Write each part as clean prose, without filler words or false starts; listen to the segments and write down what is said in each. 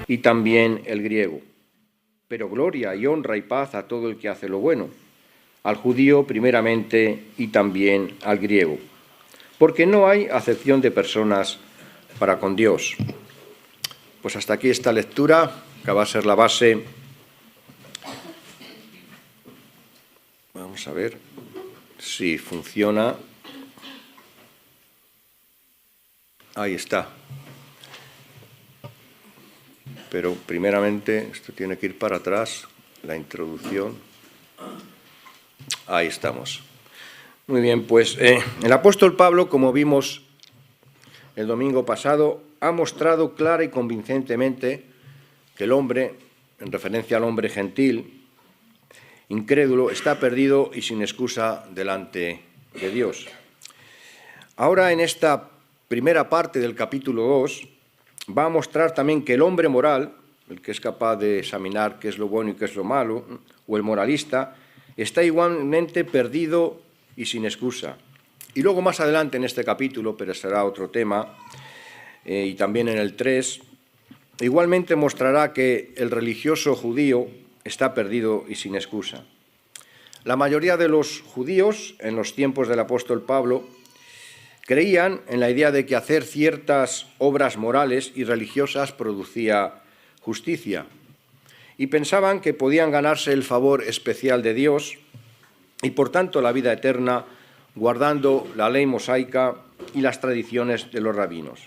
y también el griego. Pero gloria y honra y paz a todo el que hace lo bueno, al judío primeramente y también al griego, porque no hay acepción de personas para con Dios. Pues hasta aquí esta lectura, que va a ser la base. Vamos a ver si funciona. Ahí está. Pero primeramente esto tiene que ir para atrás, la introducción. Ahí estamos. Muy bien, pues el apóstol Pablo, como vimos el domingo pasado, ha mostrado clara y convincentemente que el hombre, en referencia al hombre gentil, incrédulo, está perdido y sin excusa delante de Dios. Ahora, en esta primera parte del capítulo 2, va a mostrar también que el hombre moral, el que es capaz de examinar qué es lo bueno y qué es lo malo, o el moralista, está igualmente perdido y sin excusa. Y luego más adelante en este capítulo, pero será otro tema, y también en el 3, igualmente mostrará que el religioso judío está perdido y sin excusa. La mayoría de los judíos, en los tiempos del apóstol Pablo, creían en la idea de que hacer ciertas obras morales y religiosas producía justicia, y pensaban que podían ganarse el favor especial de Dios y, por tanto, la vida eterna, guardando la ley mosaica y las tradiciones de los rabinos.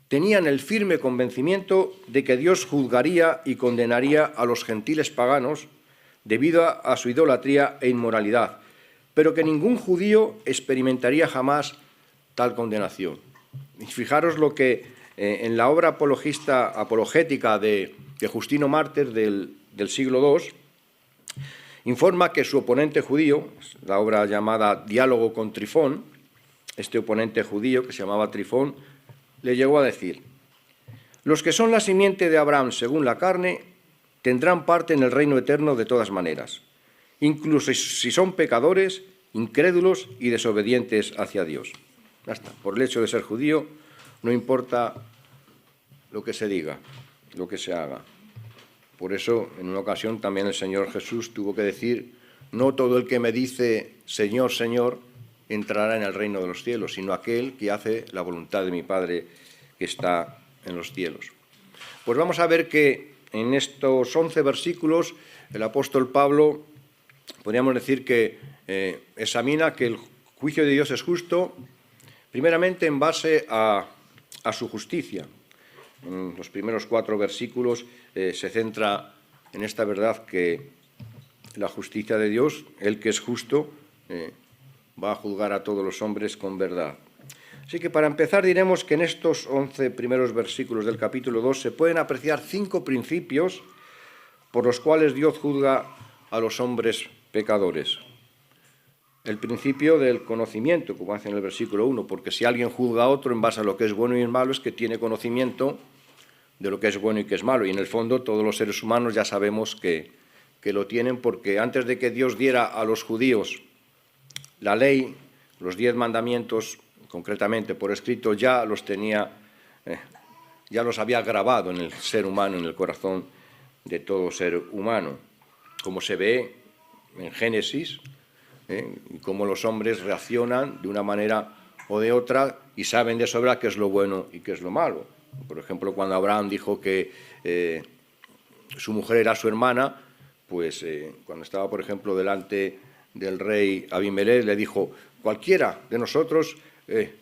Tenían el firme convencimiento de que Dios juzgaría y condenaría a los gentiles paganos debido a su idolatría e inmoralidad, pero que ningún judío experimentaría jamás tal condenación. Y fijaros lo que en la obra apologética de Justino Mártir del siglo II informa que su oponente judío, la obra llamada Diálogo con Trifón, este oponente judío que se llamaba Trifón, le llegó a decir: los que son la simiente de Abraham según la carne tendrán parte en el reino eterno de todas maneras, incluso si son pecadores, incrédulos y desobedientes hacia Dios. Ya está. Por el hecho de ser judío, no importa lo que se diga, lo que se haga. Por eso, en una ocasión, también el Señor Jesús tuvo que decir: no todo el que me dice Señor, Señor, entrará en el reino de los cielos, sino aquel que hace la voluntad de mi Padre que está en los cielos. Pues vamos a ver que en estos 11 versículos el apóstol Pablo, podríamos decir que examina que el juicio de Dios es justo, primeramente en base a su justicia. En los primeros 4 versículos se centra en esta verdad que la justicia de Dios, el que es justo, va a juzgar a todos los hombres con verdad. Así que para empezar diremos que en estos 11 primeros versículos del capítulo 2 se pueden apreciar 5 principios por los cuales Dios juzga a los hombres pecadores. El principio del conocimiento, como hace en el versículo 1, porque si alguien juzga a otro en base a lo que es bueno y es malo, es que tiene conocimiento de lo que es bueno y que es malo. Y en el fondo todos los seres humanos ya sabemos que lo tienen, porque antes de que Dios diera a los judíos la ley, los 10 mandamientos, concretamente por escrito, ya los tenía, ya los había grabado en el ser humano, en el corazón de todo ser humano, como se ve en Génesis, y cómo los hombres reaccionan de una manera o de otra y saben de sobra qué es lo bueno y qué es lo malo. Por ejemplo, cuando Abraham dijo que su mujer era su hermana, pues cuando estaba, por ejemplo, delante del rey Abimelech, le dijo: cualquiera de nosotros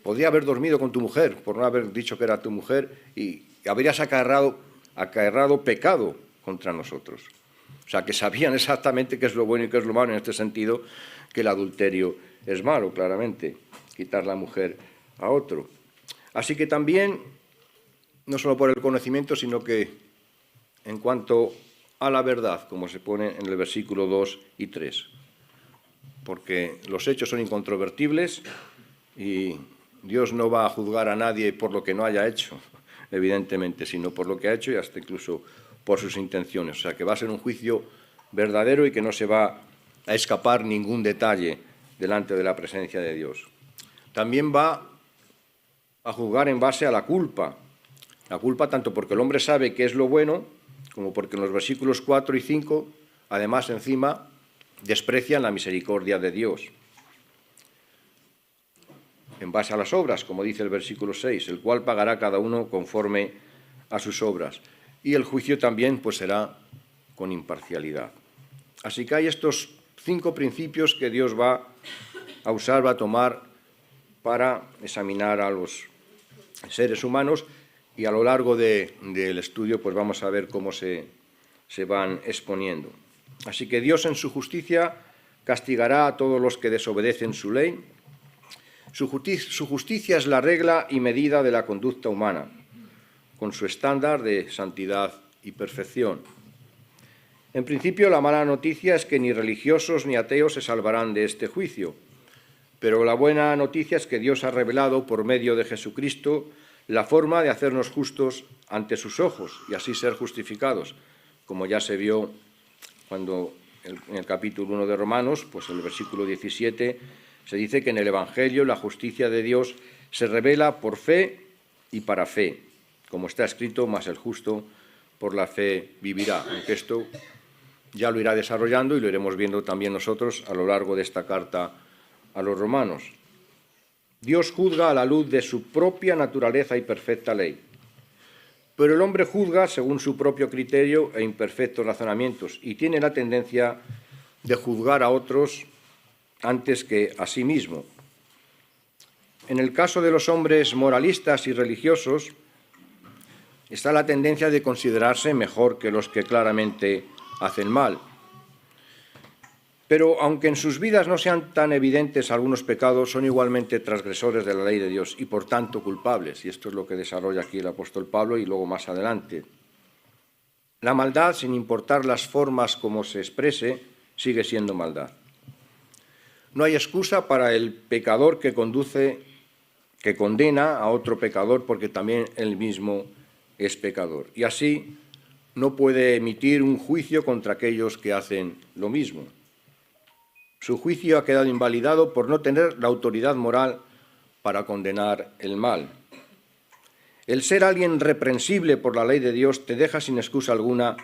podría haber dormido con tu mujer por no haber dicho que era tu mujer y habrías acarreado pecado contra nosotros. O sea, que sabían exactamente qué es lo bueno y qué es lo malo, en este sentido, que el adulterio es malo, claramente, quitar la mujer a otro. Así que también, no solo por el conocimiento, sino que en cuanto a la verdad, como se pone en el versículo 2 y 3, porque los hechos son incontrovertibles y Dios no va a juzgar a nadie por lo que no haya hecho, evidentemente, sino por lo que ha hecho y hasta incluso por sus intenciones. O sea, que va a ser un juicio verdadero y que no se va a escapar ningún detalle delante de la presencia de Dios. También va a juzgar en base a la culpa, La culpa tanto porque el hombre sabe qué es lo bueno, como porque en los versículos 4 y 5, además, encima, desprecian la misericordia de Dios. En base a las obras, como dice el versículo 6, el cual pagará cada uno conforme a sus obras. Y el juicio también pues será con imparcialidad. Así que hay estos 5 principios que Dios va a usar, va a tomar para examinar a los seres humanos, y a lo largo del estudio pues vamos a ver cómo se van exponiendo. Así que Dios en su justicia castigará a todos los que desobedecen su ley. Su justicia es la regla y medida de la conducta humana, con su estándar de santidad y perfección. En principio, la mala noticia es que ni religiosos ni ateos se salvarán de este juicio, pero la buena noticia es que Dios ha revelado por medio de Jesucristo la forma de hacernos justos ante sus ojos y así ser justificados, como ya se vio cuando en el capítulo 1 de Romanos, pues en el versículo 17, se dice que en el Evangelio la justicia de Dios se revela por fe y para fe, como está escrito, mas el justo por la fe vivirá. Aunque esto ya lo irá desarrollando y lo iremos viendo también nosotros a lo largo de esta carta a los romanos. Dios juzga a la luz de su propia naturaleza y perfecta ley, pero el hombre juzga según su propio criterio e imperfectos razonamientos y tiene la tendencia de juzgar a otros antes que a sí mismo. En el caso de los hombres moralistas y religiosos está la tendencia de considerarse mejor que los que claramente hacen mal. Pero aunque en sus vidas no sean tan evidentes algunos pecados, son igualmente transgresores de la ley de Dios y por tanto culpables. Y esto es lo que desarrolla aquí el apóstol Pablo y luego más adelante. La maldad, sin importar las formas como se exprese, sigue siendo maldad. No hay excusa para el pecador que condena a otro pecador porque también él mismo es pecador. Y así no puede emitir un juicio contra aquellos que hacen lo mismo. Su juicio ha quedado invalidado por no tener la autoridad moral para condenar el mal. El ser alguien reprensible por la ley de Dios te deja sin excusa alguna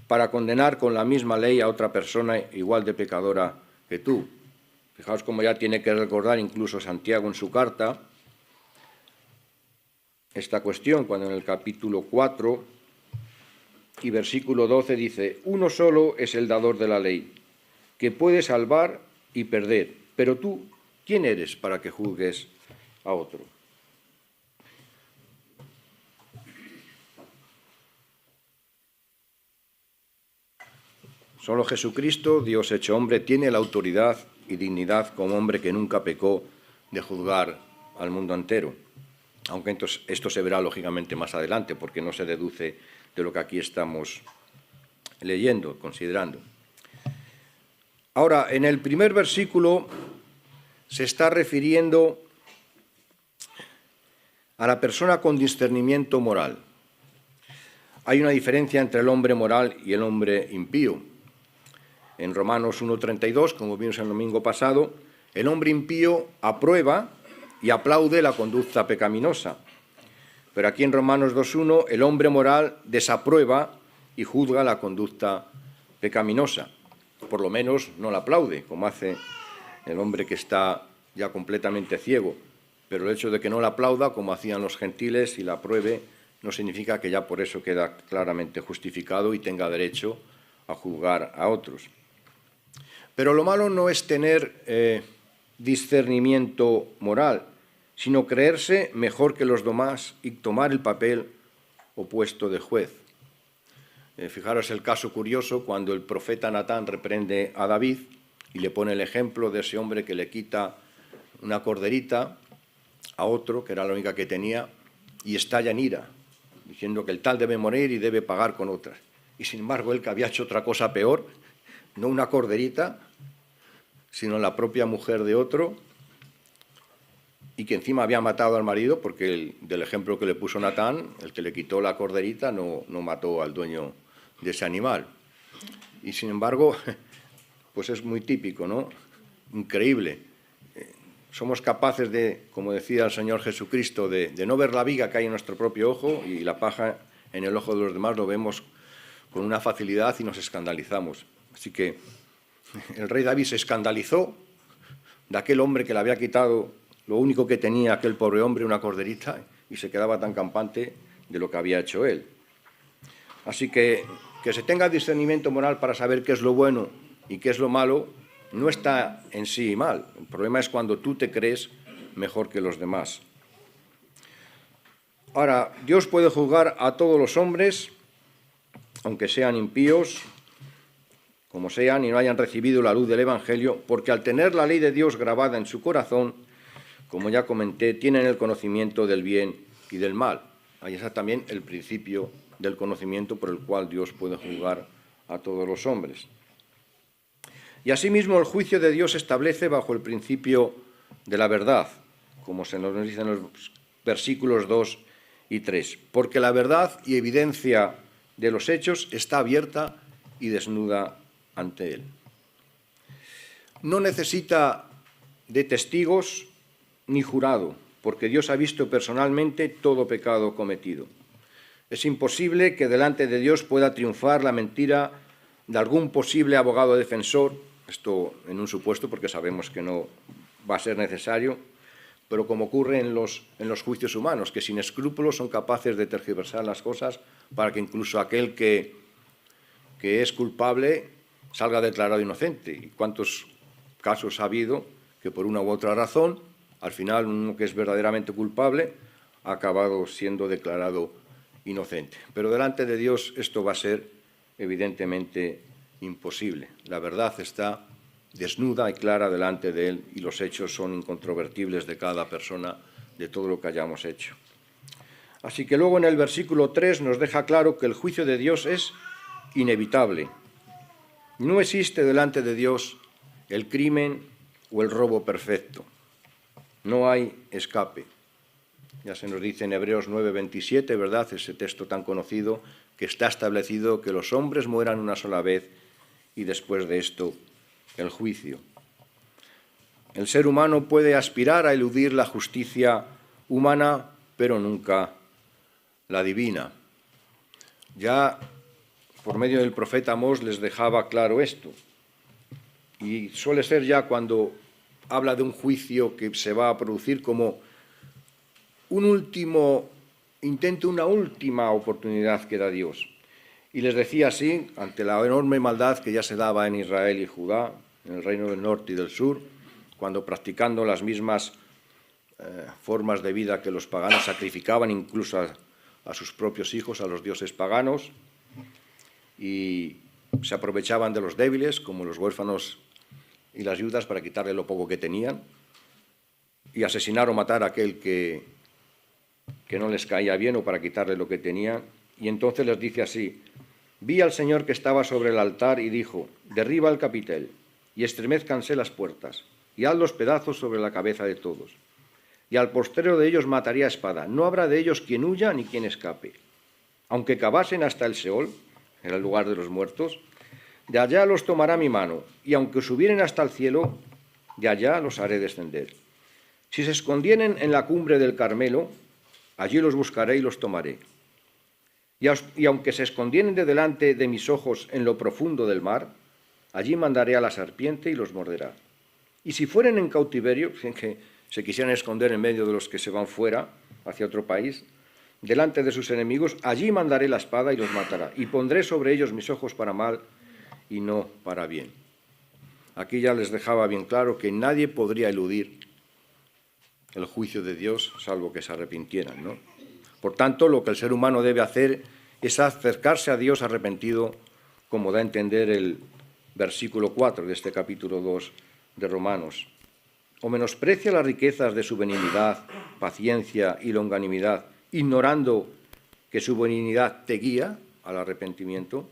para condenar con la misma ley a otra persona igual de pecadora que tú. Fijaos cómo ya tiene que recordar incluso Santiago en su carta esta cuestión, cuando en el capítulo 4 y versículo 12 dice: uno solo es el dador de la ley, que puede salvar y perder, pero tú, ¿quién eres para que juzgues a otro? Solo Jesucristo, Dios hecho hombre, tiene la autoridad y dignidad como hombre que nunca pecó de juzgar al mundo entero. Aunque entonces esto se verá lógicamente más adelante, porque no se deduce de lo que aquí estamos leyendo, considerando. Ahora, en el primer versículo se está refiriendo a la persona con discernimiento moral. Hay una diferencia entre el hombre moral y el hombre impío. En Romanos 1:32, como vimos el domingo pasado, el hombre impío aprueba y aplaude la conducta pecaminosa. Pero aquí en Romanos 2:1, el hombre moral desaprueba y juzga la conducta pecaminosa. Por lo menos no la aplaude, como hace el hombre que está ya completamente ciego. Pero el hecho de que no la aplauda, como hacían los gentiles, y la apruebe, no significa que ya por eso queda claramente justificado y tenga derecho a juzgar a otros. Pero lo malo no es tener discernimiento moral, sino creerse mejor que los demás y tomar el papel opuesto de juez. Fijaros el caso curioso cuando el profeta Natán reprende a David y le pone el ejemplo de ese hombre que le quita una corderita a otro, que era la única que tenía, y estalla en ira, diciendo que el tal debe morir y debe pagar con otras. Y sin embargo, él que había hecho otra cosa peor, no una corderita, sino la propia mujer de otro, y que encima había matado al marido, porque del ejemplo que le puso Natán, el que le quitó la corderita no mató al dueño de ese animal. Y sin embargo, pues es muy típico, ¿no? Increíble. somos capaces de, como decía el Señor Jesucristo, de no ver la viga que hay en nuestro propio ojo y la paja en el ojo de los demás, lo vemos con una facilidad y nos escandalizamos. Así que el rey David se escandalizó de aquel hombre que le había quitado lo único que tenía aquel pobre hombre, una corderita, y se quedaba tan campante de lo que había hecho él. Así que se tenga discernimiento moral para saber qué es lo bueno y qué es lo malo, no está en sí mal. El problema es cuando tú te crees mejor que los demás. Ahora, Dios puede juzgar a todos los hombres, aunque sean impíos, como sean, y no hayan recibido la luz del Evangelio, porque al tener la ley de Dios grabada en su corazón, como ya comenté, tienen el conocimiento del bien y del mal. Ahí está también el principio del conocimiento por el cual Dios puede juzgar a todos los hombres. Y asimismo el juicio de Dios se establece bajo el principio de la verdad, como se nos dice en los versículos 2 y 3, porque la verdad y evidencia de los hechos está abierta y desnuda ante él. No necesita de testigos ni jurado, porque Dios ha visto personalmente todo pecado cometido. Es imposible que delante de Dios pueda triunfar la mentira de algún posible abogado defensor, esto en un supuesto porque sabemos que no va a ser necesario, pero como ocurre en los juicios humanos, que sin escrúpulos son capaces de tergiversar las cosas para que incluso aquel que es culpable salga declarado inocente. ¿Y cuántos casos ha habido que por una u otra razón, al final uno que es verdaderamente culpable ha acabado siendo declarado inocente? Pero delante de Dios esto va a ser evidentemente imposible. La verdad está desnuda y clara delante de él y los hechos son incontrovertibles de cada persona, de todo lo que hayamos hecho. Así que luego en el versículo 3 nos deja claro que el juicio de Dios es inevitable. No existe delante de Dios el crimen o el robo perfecto. No hay escape. Ya se nos dice en Hebreos 9:27, ¿verdad?, ese texto tan conocido, que está establecido que los hombres mueran una sola vez y después de esto el juicio. El ser humano puede aspirar a eludir la justicia humana, pero nunca la divina. Ya por medio del profeta Amós les dejaba claro esto. Y suele ser ya cuando habla de un juicio que se va a producir como un último intento, una última oportunidad que da Dios. Y les decía así, ante la enorme maldad que ya se daba en Israel y Judá, en el reino del norte y del sur, cuando practicando las mismas formas de vida que los paganos sacrificaban incluso a sus propios hijos, a los dioses paganos, y se aprovechaban de los débiles, como los huérfanos y las viudas, para quitarle lo poco que tenían, y asesinar o matar a aquel que no les caía bien o para quitarle lo que tenían. Y entonces les dice así: vi al Señor que estaba sobre el altar y dijo, derriba el capitel y estremézcanse las puertas y haz los pedazos sobre la cabeza de todos. Y al postrero de ellos mataría a espada. No habrá de ellos quien huya ni quien escape. Aunque cavasen hasta el Seol, en el lugar de los muertos, de allá los tomará mi mano, y aunque subieren hasta el cielo, de allá los haré descender. Si se escondieren en la cumbre del Carmelo, allí los buscaré y los tomaré. Y aunque se escondieren de delante de mis ojos en lo profundo del mar, allí mandaré a la serpiente y los morderá. Y si fueren en cautiverio, que se quisieran esconder en medio de los que se van fuera, hacia otro país, delante de sus enemigos, allí mandaré la espada y los matará. Y pondré sobre ellos mis ojos para mal y no para bien. Aquí ya les dejaba bien claro que nadie podría eludir el juicio de Dios, salvo que se arrepintieran, ¿no? Por tanto, lo que el ser humano debe hacer es acercarse a Dios arrepentido, como da a entender el versículo 4 de este capítulo 2 de Romanos. O menosprecia las riquezas de su benignidad, paciencia y longanimidad, ignorando que su benignidad te guía al arrepentimiento.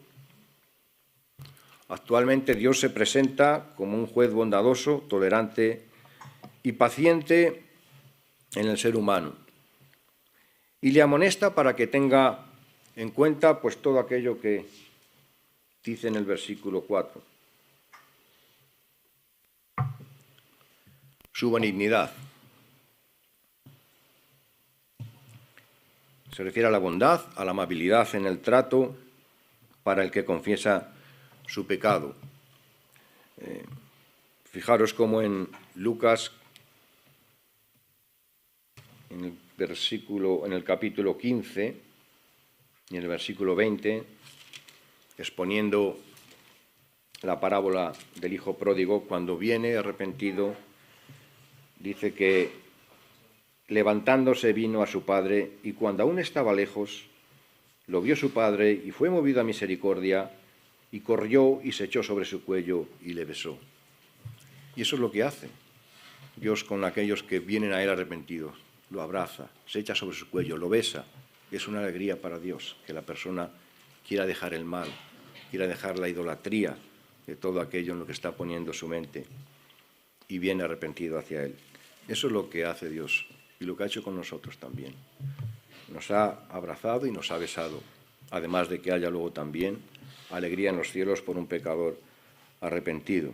Actualmente Dios se presenta como un juez bondadoso, tolerante y paciente en el ser humano. Y le amonesta para que tenga en cuenta pues todo aquello que dice en el versículo 4. su benignidad. Se refiere a la bondad, a la amabilidad en el trato para el que confiesa su pecado. Fijaros cómo en Lucas, en el capítulo 15 y en el versículo 20, exponiendo la parábola del hijo pródigo, cuando viene arrepentido, dice que levantándose vino a su padre y cuando aún estaba lejos, lo vio su padre y fue movido a misericordia y corrió y se echó sobre su cuello y le besó. Y eso es lo que hace Dios con aquellos que vienen a él arrepentidos. Lo abraza, se echa sobre su cuello, lo besa. Es una alegría para Dios que la persona quiera dejar el mal, quiera dejar la idolatría de todo aquello en lo que está poniendo su mente y viene arrepentido hacia él. Eso es lo que hace Dios y lo que ha hecho con nosotros también. Nos ha abrazado y nos ha besado, además de que haya luego también alegría en los cielos por un pecador arrepentido.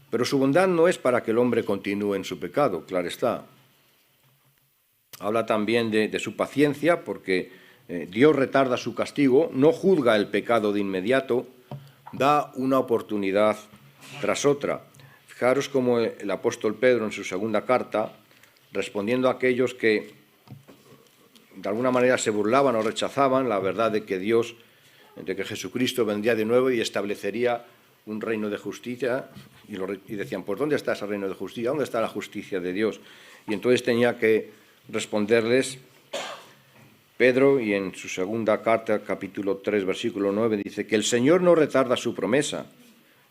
Pero su bondad no es para que el hombre continúe en su pecado, claro está. Habla también de su paciencia, porque Dios retarda su castigo, no juzga el pecado de inmediato, da una oportunidad tras otra. Fijaros cómo el apóstol Pedro en su segunda carta, respondiendo a aquellos que de alguna manera se burlaban o rechazaban la verdad de que Dios, de que Jesucristo vendría de nuevo y establecería un reino de justicia, y decían, pues ¿dónde está ese reino de justicia? ¿Dónde está la justicia de Dios? Y entonces tenía que responderles Pedro, y en su segunda carta, capítulo 3, versículo 9, dice que el Señor no retarda su promesa,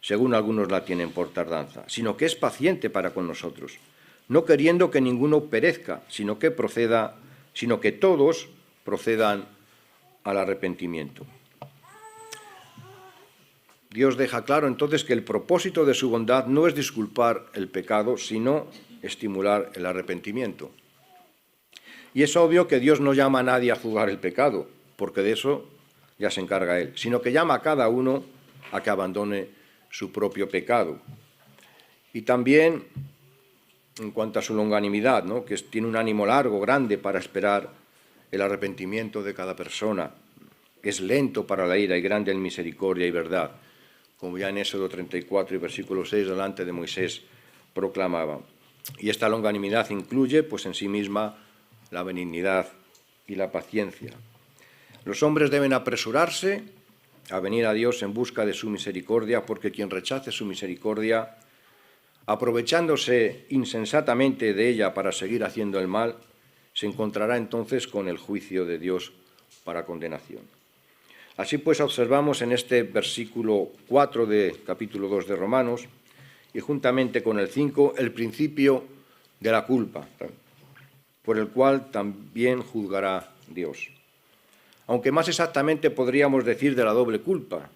según algunos la tienen por tardanza, sino que es paciente para con nosotros, no queriendo que ninguno perezca, sino que todos procedan al arrepentimiento. Dios deja claro entonces que el propósito de su bondad no es disculpar el pecado, sino estimular el arrepentimiento. Y es obvio que Dios no llama a nadie a juzgar el pecado, porque de eso ya se encarga Él, sino que llama a cada uno a que abandone su propio pecado. Y también, en cuanto a su longanimidad, ¿no?, que tiene un ánimo largo, grande, para esperar el arrepentimiento de cada persona. Es lento para la ira y grande en misericordia y verdad, como ya en Éxodo 34 y versículo 6 delante de Moisés proclamaba. Y esta longanimidad incluye, pues en sí misma, la benignidad y la paciencia. Los hombres deben apresurarse a venir a Dios en busca de su misericordia, porque quien rechace su misericordia, aprovechándose insensatamente de ella para seguir haciendo el mal, se encontrará entonces con el juicio de Dios para condenación. Así pues, observamos en este versículo 4 de capítulo 2 de Romanos, y juntamente con el 5, el principio de la culpa, por el cual también juzgará Dios. Aunque más exactamente podríamos decir de la doble culpa,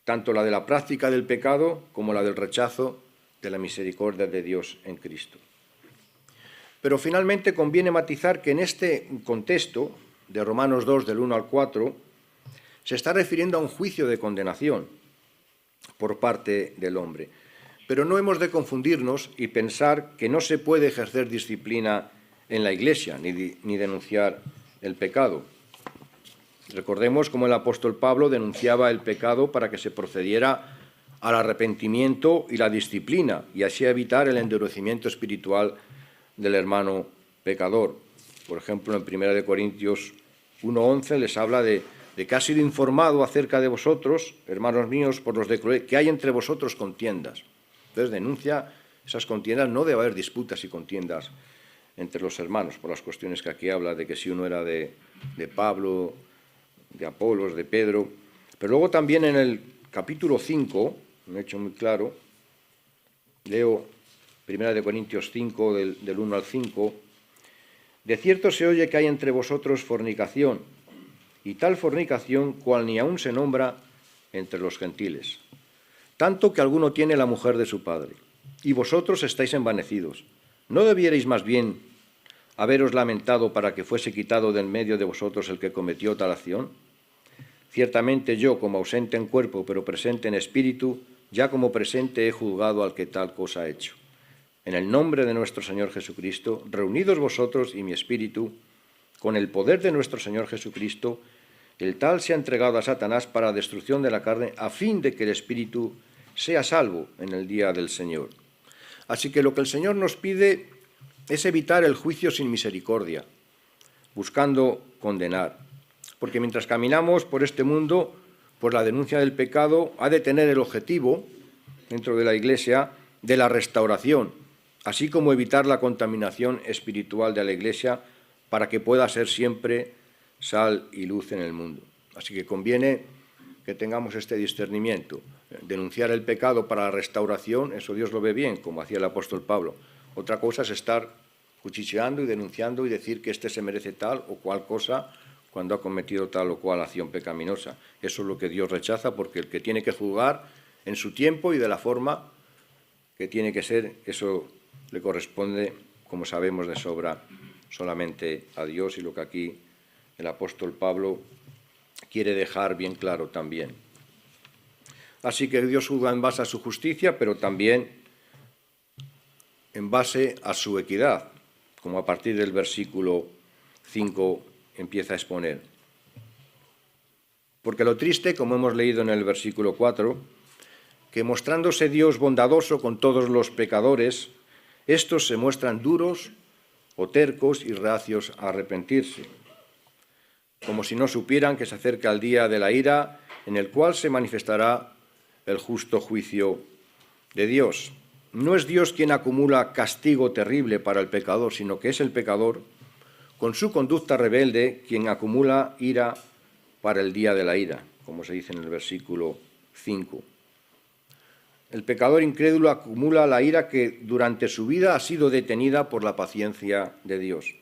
tanto la de la práctica del pecado como la del rechazo de la misericordia de Dios en Cristo. Pero finalmente conviene matizar que en este contexto de Romanos 2, del 1 al 4, se está refiriendo a un juicio de condenación por parte del hombre. Pero no hemos de confundirnos y pensar que no se puede ejercer disciplina en la Iglesia ni denunciar el pecado. Recordemos cómo el apóstol Pablo denunciaba el pecado para que se procediera al arrepentimiento y la disciplina, y así evitar el endurecimiento espiritual del hermano pecador. Por ejemplo, en 1 Corintios 1:11 les habla de que ha sido informado acerca de vosotros, hermanos míos, por los de Cloé, que hay entre vosotros contiendas. Entonces denuncia esas contiendas, no debe haber disputas y contiendas entre los hermanos, por las cuestiones que aquí habla, de que si uno era de Pablo, de Apolos, de Pedro. Pero luego también en el capítulo 5, me he hecho muy claro, leo 1 Corintios 5, del 1 al 5, de cierto se oye que hay entre vosotros fornicación, y tal fornicación cual ni aun se nombra entre los gentiles, tanto que alguno tiene la mujer de su padre, y vosotros estáis envanecidos. ¿No debierais más bien haberos lamentado para que fuese quitado del medio de vosotros el que cometió tal acción? Ciertamente yo, como ausente en cuerpo, pero presente en espíritu, ya como presente he juzgado al que tal cosa ha hecho. en el nombre de nuestro Señor Jesucristo, reunidos vosotros y mi espíritu, con el poder de nuestro Señor Jesucristo, el tal se ha entregado a Satanás para la destrucción de la carne, a fin de que el espíritu sea salvo en el día del Señor. Así que lo que el Señor nos pide es evitar el juicio sin misericordia, buscando condenar. Porque mientras caminamos por este mundo, pues la denuncia del pecado ha de tener el objetivo, dentro de la Iglesia, de la restauración, así como evitar la contaminación espiritual de la Iglesia para que pueda ser siempre sal y luz en el mundo. Así que conviene que tengamos este discernimiento. Denunciar el pecado para la restauración, eso Dios lo ve bien, como hacía el apóstol Pablo. Otra cosa es estar cuchicheando y denunciando y decir que éste se merece tal o cual cosa cuando ha cometido tal o cual acción pecaminosa. Eso es lo que Dios rechaza, porque el que tiene que juzgar en su tiempo y de la forma que tiene que ser, eso le corresponde, como sabemos de sobra, solamente a Dios, y lo que aquí el apóstol Pablo quiere dejar bien claro también. Así que Dios juzga en base a su justicia, pero también en base a su equidad, como a partir del versículo 5 empieza a exponer. Porque lo triste, como hemos leído en el versículo 4, que mostrándose Dios bondadoso con todos los pecadores, estos se muestran duros o tercos y reacios a arrepentirse, como si no supieran que se acerca el día de la ira, en el cual se manifestará el justo juicio de Dios. No es Dios quien acumula castigo terrible para el pecador, sino que es el pecador, con su conducta rebelde, quien acumula ira para el día de la ira, como se dice en el versículo 5. El pecador incrédulo acumula la ira que durante su vida ha sido detenida por la paciencia de Dios.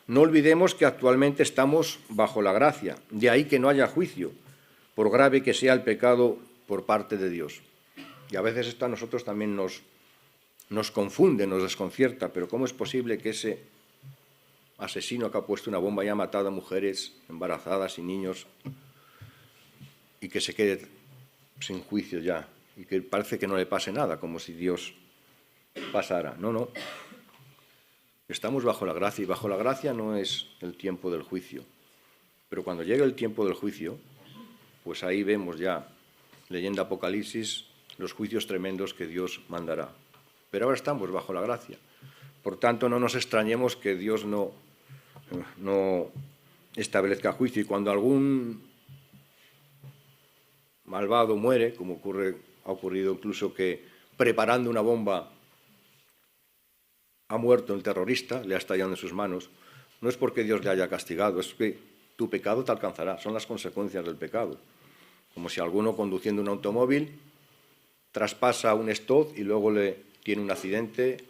No olvidemos que actualmente estamos bajo la gracia, de ahí que no haya juicio, por grave que sea el pecado por parte de Dios. Y a veces esto a nosotros también nos confunde, nos desconcierta, pero ¿cómo es posible que ese asesino que ha puesto una bomba y ha matado a mujeres embarazadas y niños y que se quede sin juicio ya y que parece que no le pase nada, como si Dios pasara? No. Estamos bajo la gracia, y bajo la gracia no es el tiempo del juicio. Pero cuando llegue el tiempo del juicio, pues ahí vemos ya, leyendo Apocalipsis, los juicios tremendos que Dios mandará. Pero ahora estamos bajo la gracia. Por tanto, no nos extrañemos que Dios no establezca juicio. Y cuando algún malvado muere, como ha ocurrido incluso que preparando una bomba ha muerto el terrorista, le ha estallado en sus manos, no es porque Dios le haya castigado, es que tu pecado te alcanzará, son las consecuencias del pecado. Como si alguno conduciendo un automóvil traspasa un stop y luego le tiene un accidente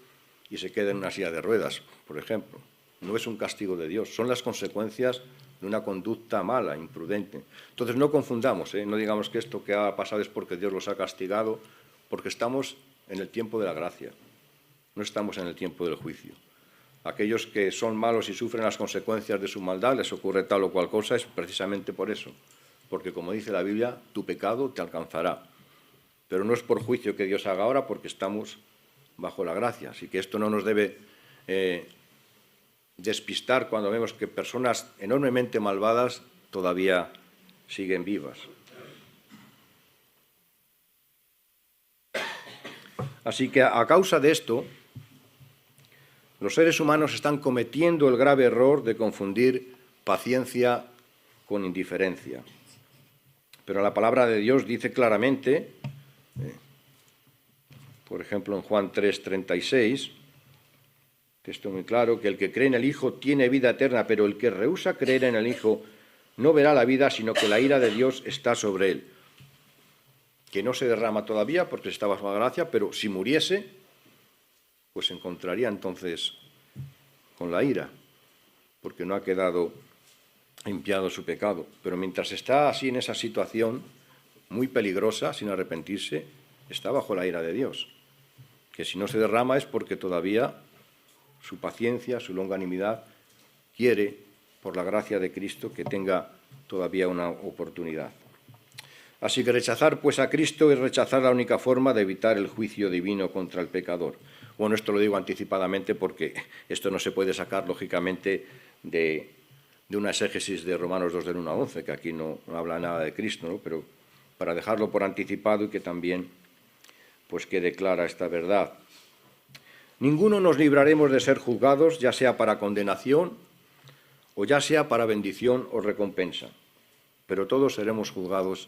y se queda en una silla de ruedas, por ejemplo. No es un castigo de Dios, son las consecuencias de una conducta mala, imprudente. Entonces no confundamos, no digamos que esto que ha pasado es porque Dios los ha castigado, porque estamos en el tiempo de la gracia. No estamos en el tiempo del juicio. Aquellos que son malos y sufren las consecuencias de su maldad, les ocurre tal o cual cosa, es precisamente por eso. Porque, como dice la Biblia, tu pecado te alcanzará. Pero no es por juicio que Dios haga ahora, porque estamos bajo la gracia. Así que esto no nos debe despistar cuando vemos que personas enormemente malvadas todavía siguen vivas. Así que, a causa de esto, los seres humanos están cometiendo el grave error de confundir paciencia con indiferencia. Pero la palabra de Dios dice claramente, por ejemplo en Juan 3:36, texto muy claro, que el que cree en el Hijo tiene vida eterna, pero el que rehúsa creer en el Hijo no verá la vida, sino que la ira de Dios está sobre él. Que no se derrama todavía porque está bajo la gracia, pero si muriese, pues se encontraría entonces con la ira, porque no ha quedado limpiado su pecado. Pero mientras está así en esa situación muy peligrosa, sin arrepentirse, está bajo la ira de Dios. Que si no se derrama es porque todavía su paciencia, su longanimidad, quiere, por la gracia de Cristo, que tenga todavía una oportunidad. Así que rechazar pues a Cristo es rechazar la única forma de evitar el juicio divino contra el pecador. Bueno, esto lo digo anticipadamente porque esto no se puede sacar, lógicamente, de una exégesis de Romanos 2 del 1 a 11, que aquí no habla nada de Cristo, ¿no? Pero para dejarlo por anticipado y que también pues quede clara esta verdad. Ninguno nos libraremos de ser juzgados, ya sea para condenación o ya sea para bendición o recompensa, pero todos seremos juzgados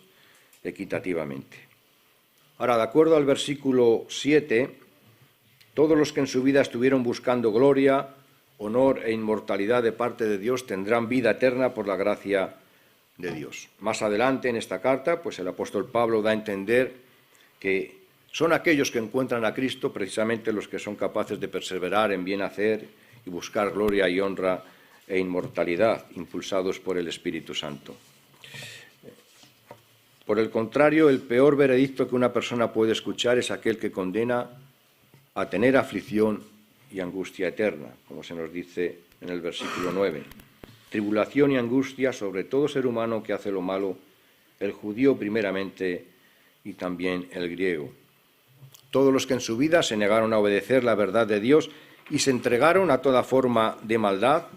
equitativamente. Ahora, de acuerdo al versículo 7, todos los que en su vida estuvieron buscando gloria, honor e inmortalidad de parte de Dios tendrán vida eterna por la gracia de Dios. Más adelante en esta carta, pues el apóstol Pablo da a entender que son aquellos que encuentran a Cristo precisamente los que son capaces de perseverar en bien hacer y buscar gloria y honra e inmortalidad, impulsados por el Espíritu Santo. Por el contrario, el peor veredicto que una persona puede escuchar es aquel que condena a tener aflicción y angustia eterna, como se nos dice en el versículo 9. Tribulación y angustia sobre todo ser humano que hace lo malo, el judío primeramente y también el griego. Todos los que en su vida se negaron a obedecer la verdad de Dios y se entregaron a toda forma de maldad,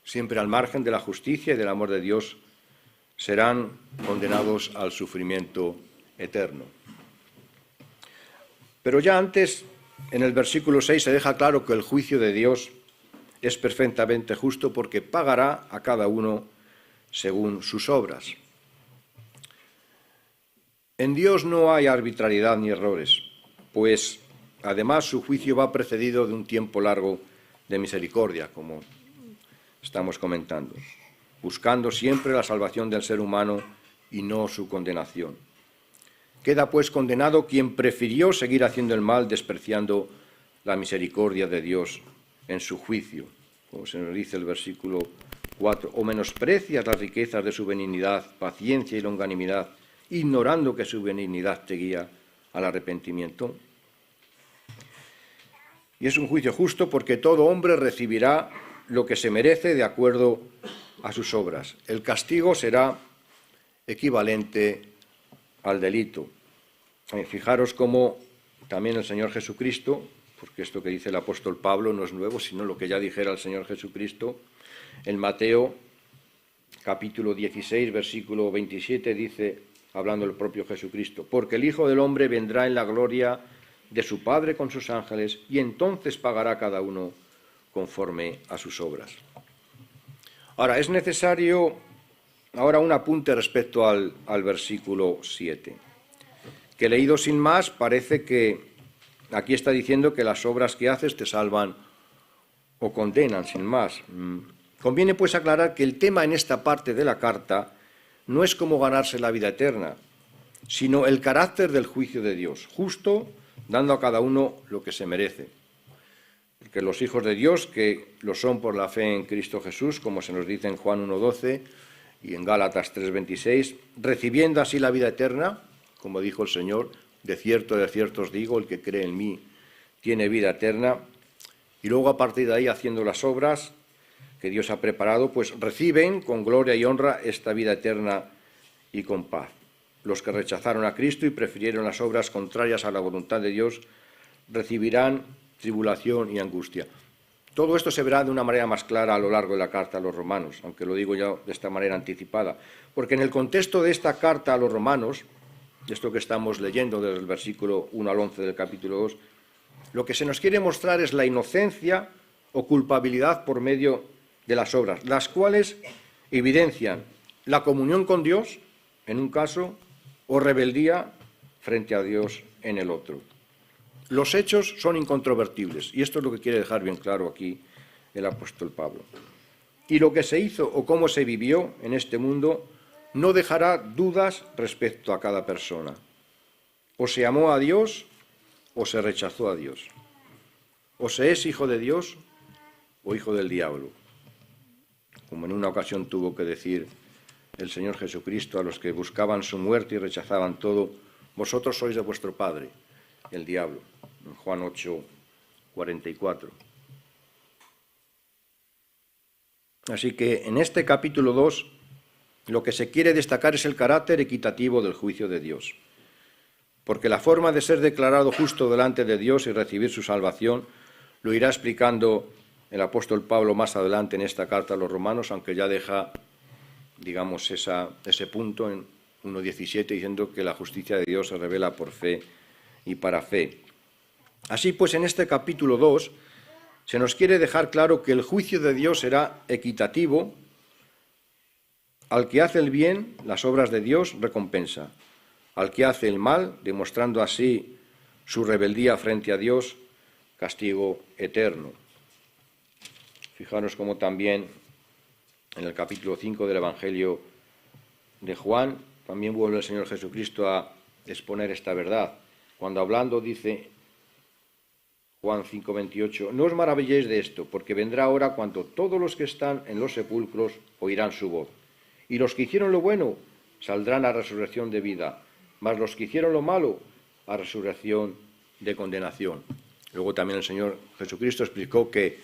siempre al margen de la justicia y del amor de Dios, serán condenados al sufrimiento eterno. Pero ya antes, en el versículo 6, se deja claro que el juicio de Dios es perfectamente justo porque pagará a cada uno según sus obras. En Dios no hay arbitrariedad ni errores, pues además su juicio va precedido de un tiempo largo de misericordia, como estamos comentando, buscando siempre la salvación del ser humano y no su condenación. Queda pues condenado quien prefirió seguir haciendo el mal, despreciando la misericordia de Dios en su juicio, como se nos dice el versículo 4, o menosprecias las riquezas de su benignidad, paciencia y longanimidad, ignorando que su benignidad te guía al arrepentimiento. Y es un juicio justo porque todo hombre recibirá lo que se merece de acuerdo a sus obras. El castigo será equivalente al delito. Fijaros cómo también el Señor Jesucristo, porque esto que dice el apóstol Pablo no es nuevo, sino lo que ya dijera el Señor Jesucristo, en Mateo capítulo 16, versículo 27, dice, hablando el propio Jesucristo, porque el Hijo del Hombre vendrá en la gloria de su Padre con sus ángeles y entonces pagará cada uno conforme a sus obras. Ahora, es necesario ahora un apunte respecto al versículo 7, que leído sin más parece que aquí está diciendo que las obras que haces te salvan o condenan, sin más. Conviene pues aclarar que el tema en esta parte de la carta no es cómo ganarse la vida eterna, sino el carácter del juicio de Dios, justo, dando a cada uno lo que se merece. Porque los hijos de Dios, que lo son por la fe en Cristo Jesús, como se nos dice en Juan 1:12 y en Gálatas 3:26, recibiendo así la vida eterna, como dijo el Señor, de cierto os digo, el que cree en mí tiene vida eterna, y luego a partir de ahí haciendo las obras que Dios ha preparado, pues reciben con gloria y honra esta vida eterna y con paz. Los que rechazaron a Cristo y prefirieron las obras contrarias a la voluntad de Dios recibirán tribulación y angustia. Todo esto se verá de una manera más clara a lo largo de la carta a los romanos, aunque lo digo ya de esta manera anticipada, porque en el contexto de esta carta a los romanos, esto que estamos leyendo desde el versículo 1 al 11 del capítulo 2, lo que se nos quiere mostrar es la inocencia o culpabilidad por medio de las obras, las cuales evidencian la comunión con Dios, en un caso, o rebeldía frente a Dios en el otro. Los hechos son incontrovertibles, y esto es lo que quiere dejar bien claro aquí el apóstol Pablo. Y lo que se hizo o cómo se vivió en este mundo no dejará dudas respecto a cada persona. O se amó a Dios o se rechazó a Dios. O se es hijo de Dios o hijo del diablo. Como en una ocasión tuvo que decir el Señor Jesucristo a los que buscaban su muerte y rechazaban todo, vosotros sois de vuestro padre, el diablo, en Juan 8:44. Así que en este capítulo 2 lo que se quiere destacar es el carácter equitativo del juicio de Dios. porque la forma de ser declarado justo delante de Dios y recibir su salvación lo irá explicando el apóstol Pablo más adelante en esta carta a los romanos, aunque ya deja, digamos, ese punto en 1.17 diciendo que la justicia de Dios se revela por fe y para fe. Así pues, en este capítulo 2 se nos quiere dejar claro que el juicio de Dios será equitativo. Al que hace el bien, las obras de Dios recompensa. Al que hace el mal, demostrando así su rebeldía frente a Dios, castigo eterno. Fijaros cómo también en el capítulo 5 del Evangelio de Juan, también vuelve el Señor Jesucristo a exponer esta verdad. Cuando hablando dice Juan 5:28, no os maravilléis de esto, porque vendrá hora cuando todos los que están en los sepulcros oirán su voz. Y los que hicieron lo bueno saldrán a resurrección de vida, mas los que hicieron lo malo a resurrección de condenación. Luego también el Señor Jesucristo explicó que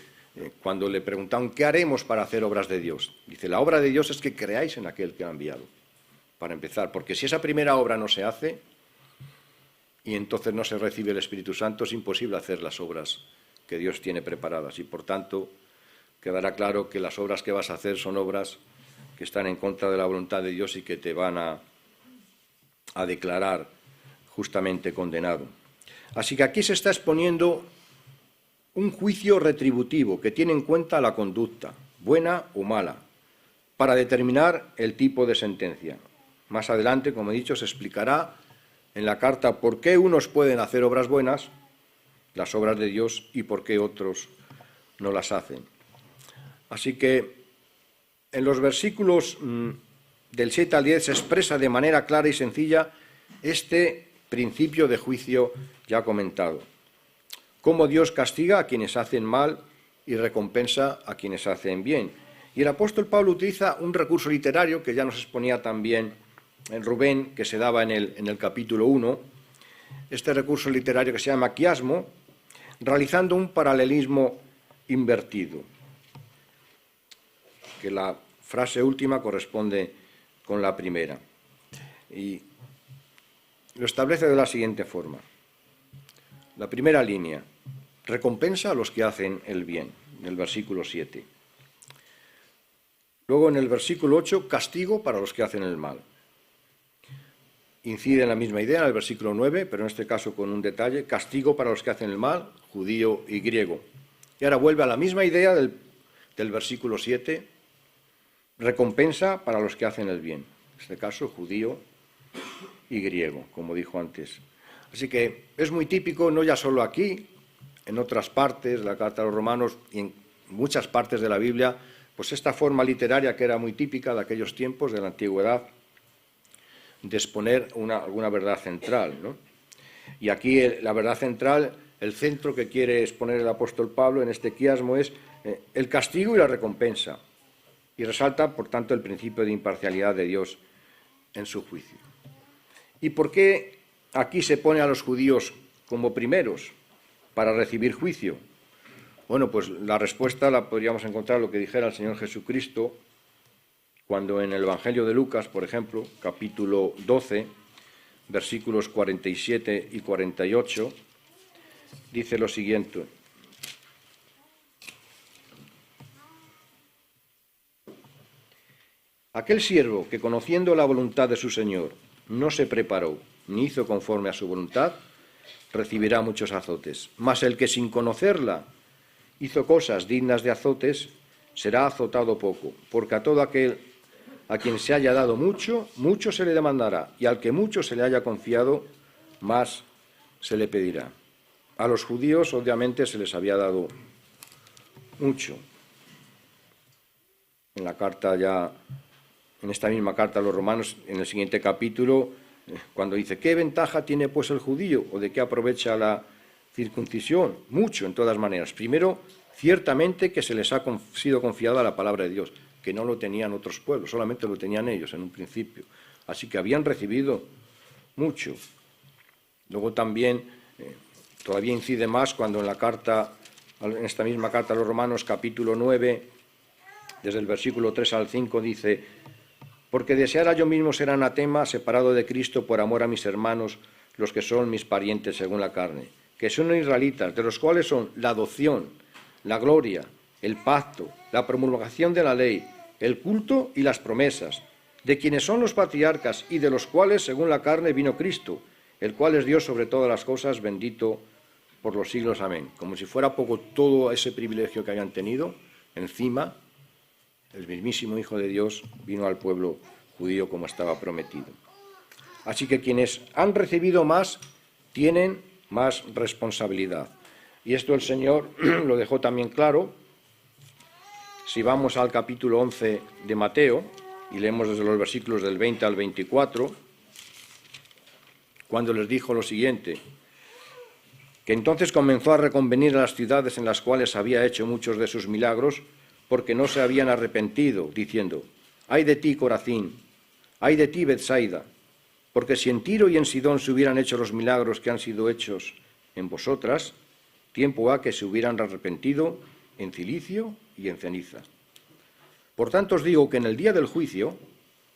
cuando le preguntaron ¿qué haremos para hacer obras de Dios? Dice, la obra de Dios es que creáis en aquel que ha enviado, para empezar, porque si esa primera obra no se hace y entonces no se recibe el Espíritu Santo, es imposible hacer las obras que Dios tiene preparadas y por tanto quedará claro que las obras que vas a hacer son obras que están en contra de la voluntad de Dios y que te van a declarar justamente condenado. Así que aquí se está exponiendo un juicio retributivo que tiene en cuenta la conducta, buena o mala, para determinar el tipo de sentencia. Más adelante, como he dicho, se explicará en la carta por qué unos pueden hacer obras buenas, las obras de Dios, y por qué otros no las hacen. Así que en los versículos del 7 al 10 se expresa de manera clara y sencilla este principio de juicio ya comentado. Cómo Dios castiga a quienes hacen mal y recompensa a quienes hacen bien. Y el apóstol Pablo utiliza un recurso literario que ya nos exponía también en Rubén, que se daba en el capítulo 1, este recurso literario que se llama quiasmo, realizando un paralelismo invertido, que la frase última corresponde con la primera. Y lo establece de la siguiente forma. La primera línea, recompensa a los que hacen el bien, en el versículo 7. Luego en el versículo 8, castigo para los que hacen el mal. Incide en la misma idea en el versículo 9, pero en este caso con un detalle, castigo para los que hacen el mal, judío y griego. Y ahora vuelve a la misma idea del versículo 7, recompensa para los que hacen el bien. En este caso, judío y griego, como dijo antes. Así que es muy típico, no ya solo aquí, en otras partes de la Carta a los Romanos y en muchas partes de la Biblia, pues esta forma literaria que era muy típica de aquellos tiempos, de la antigüedad, de exponer alguna verdad central, ¿no? Y aquí la verdad central, el centro que quiere exponer el apóstol Pablo en este quiasmo es el castigo y la recompensa. Y resalta, por tanto, el principio de imparcialidad de Dios en su juicio. ¿Y por qué aquí se pone a los judíos como primeros para recibir juicio? Bueno, pues la respuesta la podríamos encontrar en lo que dijera el Señor Jesucristo cuando en el Evangelio de Lucas, por ejemplo, capítulo 12, versículos 47 y 48, dice lo siguiente. Aquel siervo que, conociendo la voluntad de su Señor, no se preparó ni hizo conforme a su voluntad, recibirá muchos azotes. Mas el que, sin conocerla, hizo cosas dignas de azotes, será azotado poco, porque a todo aquel a quien se haya dado mucho, mucho se le demandará, y al que mucho se le haya confiado, más se le pedirá. A los judíos, obviamente, se les había dado mucho. En la carta ya, en esta misma carta a los romanos, en el siguiente capítulo, cuando dice, ¿qué ventaja tiene pues el judío o de qué aprovecha la circuncisión? Mucho, en todas maneras. Primero, ciertamente que se les ha sido confiada la palabra de Dios, que no lo tenían otros pueblos, solamente lo tenían ellos en un principio. Así que habían recibido mucho. Luego también, todavía incide más cuando en esta misma carta a los Romanos, capítulo 9, desde el versículo 3 al 5, dice, porque deseara yo mismo ser anatema, separado de Cristo por amor a mis hermanos, los que son mis parientes según la carne, que son israelitas, de los cuales son la adopción, la gloria, el pacto, la promulgación de la ley, el culto y las promesas, de quienes son los patriarcas y de los cuales, según la carne, vino Cristo, el cual es Dios sobre todas las cosas, bendito por los siglos. Amén. Como si fuera poco todo ese privilegio que habían tenido, encima, el mismísimo Hijo de Dios vino al pueblo judío como estaba prometido. Así que quienes han recibido más, tienen más responsabilidad. Y esto el Señor lo dejó también claro. Si vamos al capítulo 11 de Mateo, y leemos desde los versículos del 20 al 24, cuando les dijo lo siguiente, que entonces comenzó a reconvenir a las ciudades en las cuales había hecho muchos de sus milagros, porque no se habían arrepentido, diciendo, «Ay de ti, Corazín, ay de ti, Betsaida, porque si en Tiro y en Sidón se hubieran hecho los milagros que han sido hechos en vosotras, tiempo ha que se hubieran arrepentido en cilicio y en ceniza. Por tanto os digo que en el día del juicio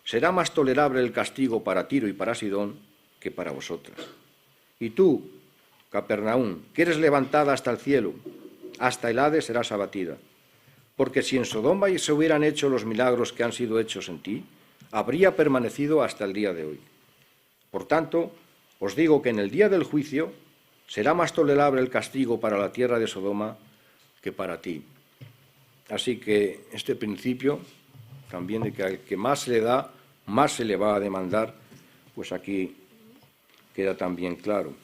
será más tolerable el castigo para Tiro y para Sidón que para vosotras. Y tú, Capernaum, que eres levantada hasta el cielo, hasta el Hades serás abatida. Porque si en Sodoma se hubieran hecho los milagros que han sido hechos en ti, habría permanecido hasta el día de hoy. Por tanto, os digo que en el día del juicio será más tolerable el castigo para la tierra de Sodoma que para ti». Así que este principio, también de que al que más se le da, más se le va a demandar, pues aquí queda también claro.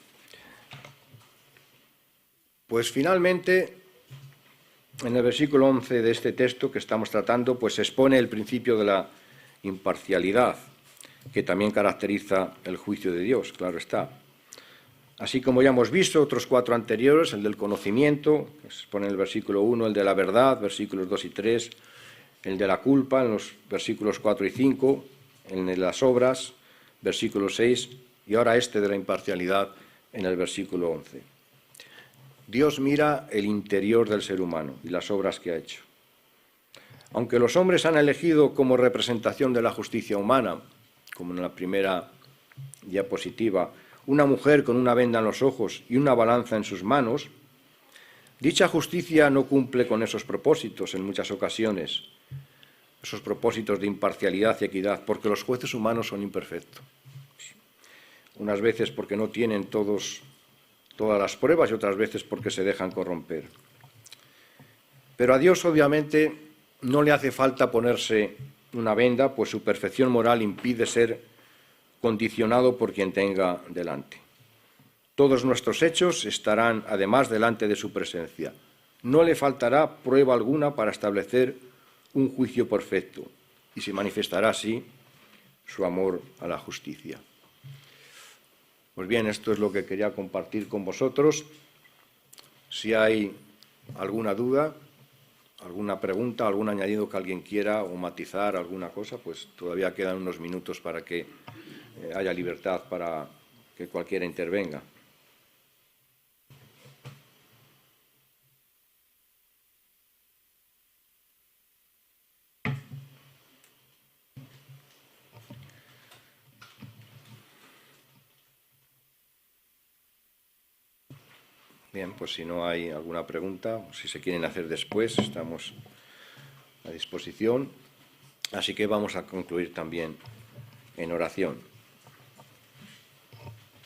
Pues finalmente, en el versículo 11 de este texto que estamos tratando, pues se expone el principio de la imparcialidad, que también caracteriza el juicio de Dios, claro está. Así como ya hemos visto otros 4 anteriores, el del conocimiento, que se pone en el versículo 1, el de la verdad, versículos 2 y 3, el de la culpa, en los versículos 4 y 5, el de las obras, versículo 6, y ahora este de la imparcialidad, en el versículo 11. Dios mira el interior del ser humano y las obras que ha hecho. Aunque los hombres han elegido como representación de la justicia humana, como en la primera diapositiva, una mujer con una venda en los ojos y una balanza en sus manos, dicha justicia no cumple con esos propósitos en muchas ocasiones, esos propósitos de imparcialidad y equidad, porque los jueces humanos son imperfectos. Unas veces porque no tienen todas las pruebas y otras veces porque se dejan corromper. Pero a Dios, obviamente, no le hace falta ponerse una venda, pues su perfección moral impide ser condicionado por quien tenga delante. Todos nuestros hechos estarán, además, delante de su presencia. No le faltará prueba alguna para establecer un juicio perfecto y se manifestará así su amor a la justicia. Pues bien, esto es lo que quería compartir con vosotros. Si hay alguna duda, alguna pregunta, algún añadido que alguien quiera o matizar alguna cosa, pues todavía quedan unos minutos para que haya libertad para que cualquiera intervenga. Bien, pues si no hay alguna pregunta, o si se quieren hacer después, estamos a disposición. Así que vamos a concluir también en oración.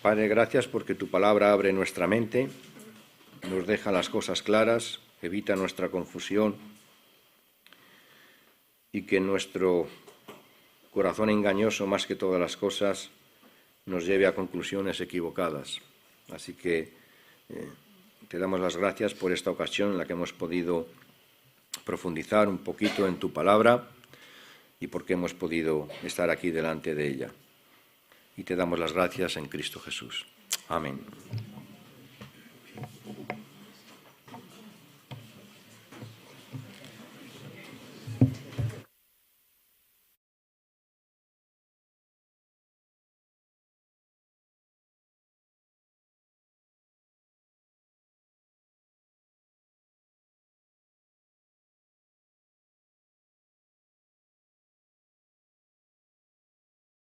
Padre, gracias porque tu palabra abre nuestra mente, nos deja las cosas claras, evita nuestra confusión y que nuestro corazón engañoso, más que todas las cosas, nos lleve a conclusiones equivocadas. Así que te damos las gracias por esta ocasión en la que hemos podido profundizar un poquito en tu palabra y porque hemos podido estar aquí delante de ella. Y te damos las gracias en Cristo Jesús. Amén.